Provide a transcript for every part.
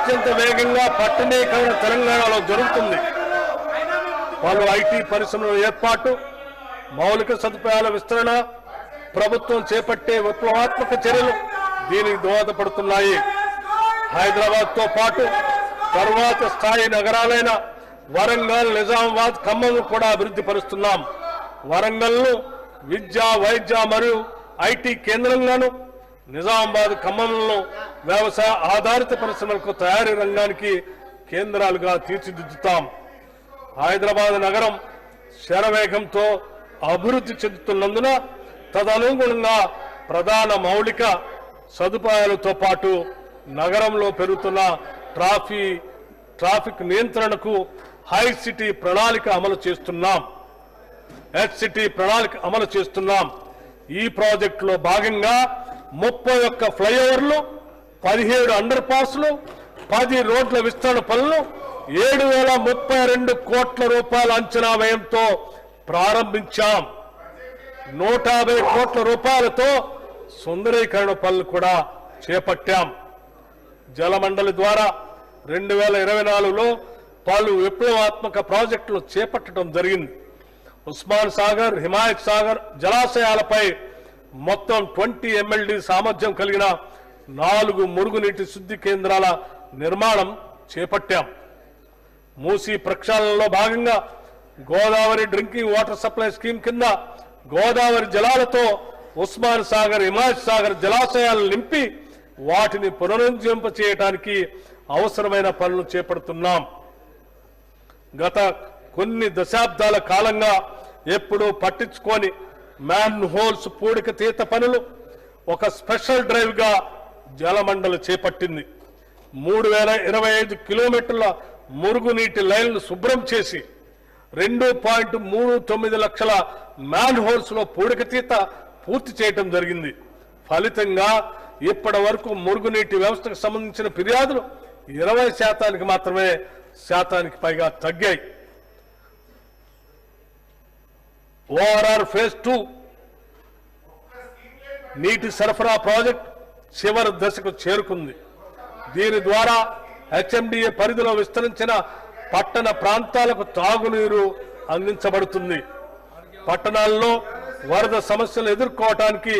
అత్యంత వేగంగా పట్టణీకరణ తెలంగాణలో జరుగుతుంది. పలు ఐటీ పరిశ్రమల ఏర్పాటు, మౌలిక సదుపాయాల విస్తరణ, ప్రభుత్వం చేపట్టే విప్లవాత్మక చర్యలు దీనికి దోహదపడుతున్నాయి. హైదరాబాద్ తో పాటు తర్వాత స్థాయి నగరాలైన వరంగల్, నిజామాబాద్, ఖమ్మం కూడా అభివృద్ధి పరుస్తున్నాం. వరంగల్ను విద్య, వైద్య మరియు ఐటీ కేంద్రంగాను, నిజామాబాద్, ఖమ్మంలో వ్యవసాయ ఆధారిత పరిశ్రమలకు తయారీ రంగానికి కేంద్రాలుగా తీర్చిదిద్దుతాం. హైదరాబాద్ నగరం శరవేగంతో అభివృద్ధి చెందుతున్నందున తదనుగుణంగా ప్రధాన మౌలిక సదుపాయాలతో పాటు నగరంలో పెరుగుతున్న ట్రాఫిక్ నియంత్రణకు హై సిటీ ప్రణాళిక అమలు చేస్తున్నాం. HCT ప్రణాళిక అమలు చేస్తున్నాం. ఈ ప్రాజెక్టులో భాగంగా 31 ఫ్లైఓవర్లు, 17 అండర్ పాస్లు, 10 రోడ్ల విస్తరణ పనులు 7,032 కోట్ల రూపాయల అంచనా వ్యయంతో ప్రారంభించాం. 150 కోట్ల రూపాయలతో సుందరీకరణ పనులు కూడా చేపట్టాం. జలమండలి ద్వారా 2024లో పలు విప్లవాత్మక ప్రాజెక్టులు చేపట్టడం జరిగింది. ఉస్మాన్ సాగర్, హిమాయత్ సాగర్ జలాశయాలపై మొత్తం 20 MLD సామర్థ్యం కలిగిన 4 మురుగునీటి శుద్ధి కేంద్రాల నిర్మాణం చేపట్టాం. మూసీ ప్రక్షాళనలో భాగంగా Godavari drinking water supply scheme కింద గోదావరి జలాలతో ఉస్మాన్ సాగర్, హిమాయత్ సాగర్ జలాశయాలను నింపి వాటిని పునరుజ్జీవింప చేయడానికి అవసరమైన పనులు చేపడుతున్నాం. గత కొన్ని దశాబ్దాల కాలంగా ఎప్పుడూ పట్టించుకొని మ్యాన్ హోల్స్ పూడిక తీత పనులు ఒక స్పెషల్ డ్రైవ్ గా జలమండలి చేపట్టింది. 3025 కిలోమీటర్ల మురుగునీటి లైన్లు శుభ్రం చేసి 2.39 లక్షల మ్యాన్ హోల్స్ లో పూడిక తీత పూర్తి చేయడం జరిగింది. ఫలితంగా ఇప్పటి వరకు మురుగునీటి వ్యవస్థకు సంబంధించిన ఫిర్యాదులు 20% మాత్రమే శాతానికి పైగా తగ్గాయి. ORR ఫేజ్ 2 నీటి సరఫరా ప్రాజెక్ట్ చివరి దశకు చేరుకుంది. దీని ద్వారా HMDA పరిధిలో విస్తరించిన పట్టణ ప్రాంతాలకు తాగునీరు అందించబడుతుంది. పట్టణాల్లో వరద సమస్యలు ఎదుర్కోవడానికి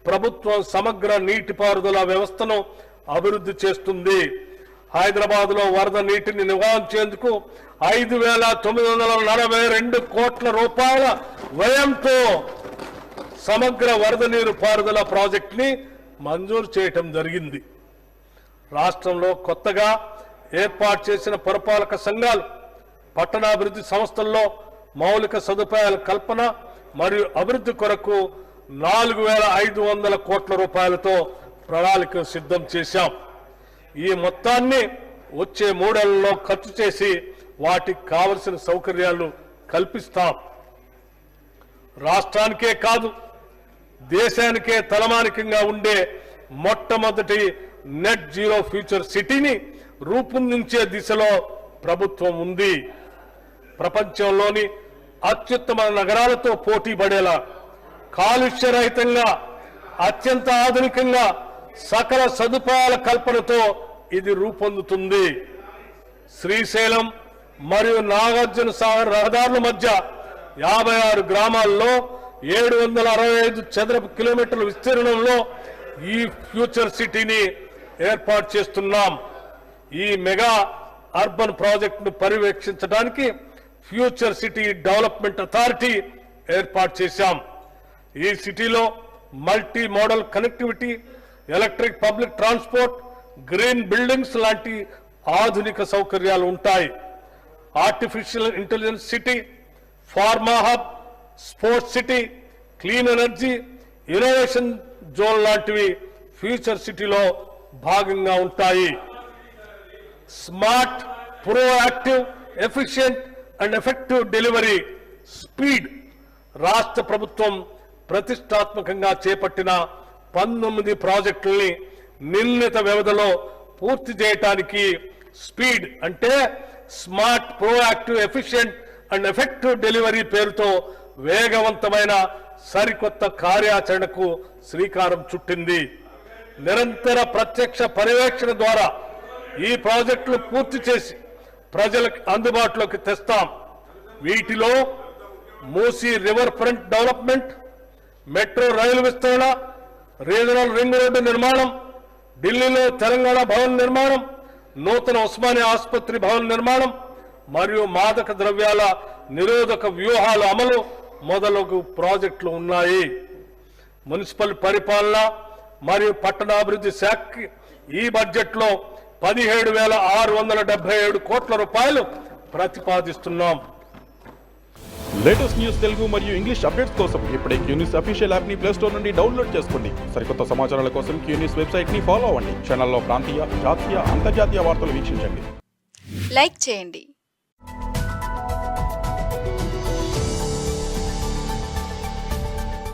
ప్రభుత్వం సమగ్ర నీటిపారుదల వ్యవస్థను అభివృద్ధి చేస్తుంది. హైదరాబాద్ లో వరద నీటిని నివారించేందుకు 5,942 కోట్ల రూపాయల వ్యయంతో సమగ్ర వరద నీరు పారుదల ప్రాజెక్ట్ ని మంజూరు చేయటం జరిగింది. రాష్ట్రంలో కొత్తగా ఏర్పాటు చేసిన పురపాలక సంఘాలు పట్టణాభివృద్ధి సంస్థల్లో మౌలిక సదుపాయాల కల్పన మరియు అభివృద్ధి కొరకు 4,500 కోట్ల రూపాయలతో ప్రణాళిక సిద్ధం చేశాం. ఈ మొత్తాన్ని వచ్చే 3 ఏళ్లలో ఖర్చు చేసి వాటికి కావలసిన సౌకర్యాలు కల్పిస్తాం. రాష్ట్రానికే కాదు దేశానికే తలమానికంగా ఉండే మొట్టమొదటి నెట్ జీరో ఫ్యూచర్ సిటీని రూపొందించే దిశలో ప్రభుత్వం ఉంది. ప్రపంచంలోని అత్యుత్తమ నగరాలతో పోటీ పడేలా కాలుష్య రహితంగా అత్యంత ఆధునికంగా సకల సదుపాయాల కల్పనతో ఇది రూపొందుతుంది. శ్రీశైలం మరియు నాగార్జున సాగర్ రహదారుల మధ్య 56 గ్రామాల్లో 765 చదరపు కిలోమీటర్ల విస్తీర్ణంలో ఈ ఫ్యూచర్ సిటీని ఏర్పాటు చేస్తున్నాం. ఈ మెగా అర్బన్ ప్రాజెక్టును పర్యవేక్షించడానికి ఫ్యూచర్ సిటీ డెవలప్మెంట్ అథారిటీ ఏర్పాటు చేశాం. ఈ సిటీలో multi modal connectivity, electric public transport, green buildings లాంటి ఆధునిక సౌకర్యాలు ఉంటాయి. Artificial intelligence city, pharma hub, sports city, clean energy, innovation zone లాంటివి ఫ్యూచర్ సిటీలో భాగంగా ఉంటాయి. Smart, proactive, efficient and effective delivery speed రాష్ట్ర ప్రభుత్వం ప్రతిష్టాత్మకంగా చేపట్టిన 19 ప్రాజెక్టుల్ని నిర్ణీత వ్యవధిలో పూర్తి చేయడానికి స్పీడ్ అంటే smart, proactive, efficient and effective delivery పేరుతో వేగవంతమైన సరికొత్త కార్యాచరణకు శ్రీకారం చుట్టింది. నిరంతర ప్రత్యక్ష పర్యవేక్షణ ద్వారా ఈ ప్రాజెక్టులు పూర్తి చేసి ప్రజలకు అందుబాటులోకి తెస్తాం. వీటిలో Musi river front development, metro rail విస్తరణ, రీజనల్ రింగ్ రోడ్డు నిర్మాణం, ఢిల్లీలో తెలంగాణ భవన్ నిర్మాణం, నూతన ఉస్మానియా ఆసుపత్రి భవన్ నిర్మాణం మరియు మాదక ద్రవ్యాల నిరోధక వ్యూహాల అమలు మొదలగు ప్రాజెక్టులు ఉన్నాయి. మున్సిపల్ పరిపాలన మరియు పట్టణాభివృద్ధి శాఖకి ఈ బడ్జెట్లో 17,677 కోట్ల రూపాయలు ప్రతిపాదిస్తున్నాం. లేటెస్ట్ న్యూస్ తెలుగు మరియు ఇంగ్లీష్ అప్డేట్స్ కోసం ఇప్పుడే క్యూ న్యూస్ అఫీషియల్ యాప్ ని ప్లే స్టోర్ నుండి డౌన్లోడ్ చేసుకోండి. సరికొత్త సమాచారాల కోసం క్యూ న్యూస్ వెబ్సైట్ ని ఫాలో అవ్వండి. ఛానల్లో ప్రాంతీయ, జాతీయ, అంతర్జాతీయ వార్తలు వీక్షించండి. లైక్ చేయండి.